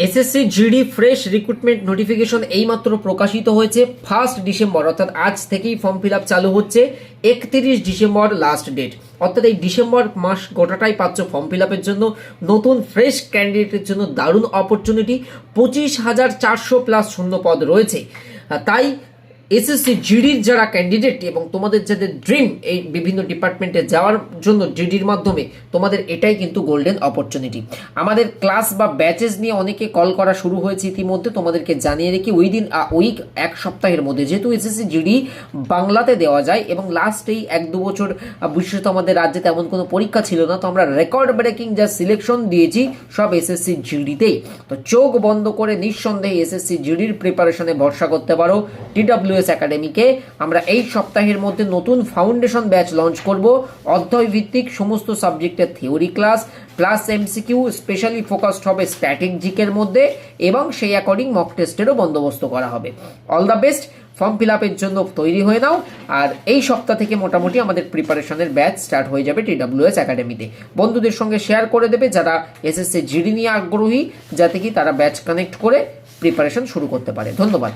SSC GD fresh recruitment notification এইমাত্র প্রকাশিত হয়েছে 1 ডিসেম্বর, অর্থাৎ আজ থেকেই ফর্ম ফিল আপ চালু হচ্ছে। 31 ডিসেম্বর লাস্ট ডেট, অর্থাৎ এই ডিসেম্বর মাস গোটাটাই পাচ্ছ ফর্ম ফিল আপের জন্য। নতুন ফ্রেশ ক্যান্ডিডেটের জন্য দারুণ অপরচুনিটি। 25,400+ শূন্য পদ রয়েছে। তাই এসএসসি জিডির যারা ক্যান্ডিডেট এবং তোমাদের যাদের ড্রিম এই বিভিন্ন ডিপার্টমেন্টে যাওয়ার জন্য জিডির মাধ্যমে, তোমাদের এটাই কিন্তু গোল্ডেন অপরচুনিটি। আমাদের ক্লাস বা ব্যাচেস নিয়ে অনেকে কল করা শুরু হয়েছে ইতিমধ্যে, তোমাদেরকে জানিয়ে রেখি উইদিন উইক, এক সপ্তাহের মধ্যে, যেহেতু এসএসসি জিডি বাংলাতে দেওয়া যায় এবং লাস্ট এই 1-2 বছর বিশেষত আমাদের রাজ্যে তেমন কোনো পরীক্ষা ছিল না, তো আমরা রেকর্ড ব্রেকিং যা সিলেকশন দিয়েছি সব এসএসসি জিডিতেই। তো চোখ বন্ধ করে নিঃসন্দেহে এসএসসি জিডির প্রিপারেশনে ভরসা করতে পারো। টিডব্লিউএস একাডেমিকে আমরা এই সপ্তাহের মধ্যে নতুন ফাউন্ডেশন ব্যাচ লঞ্চ করব। অধ্যায় ভিত্তিক সমস্ত সাবজেক্টের theory class plus MCQ, specially focused হবে স্ট্যাটিক জিকের মধ্যে, এবং সেই অ্যাকর্ডিং মক টেস্টেরও বন্দোবস্ত করা হবে। All the best, form fill আপের জন্য তৈরি হয়ে নাও। আর এই সপ্তাহ থেকে মোটামুটি আমাদের প্রিপারেশনের ব্যাচ স্টার্ট হয়ে যাবে টিডব্লিউএস একাডেমিতে। বন্ধুদের সঙ্গে শেয়ার করে দেবে যারা এসএসসি জিডি নিয়ে আগ্রহী, যাতে কি তারা ব্যাচ কানেক্ট করে প্রিপারেশন শুরু করতে পারে। ধন্যবাদ।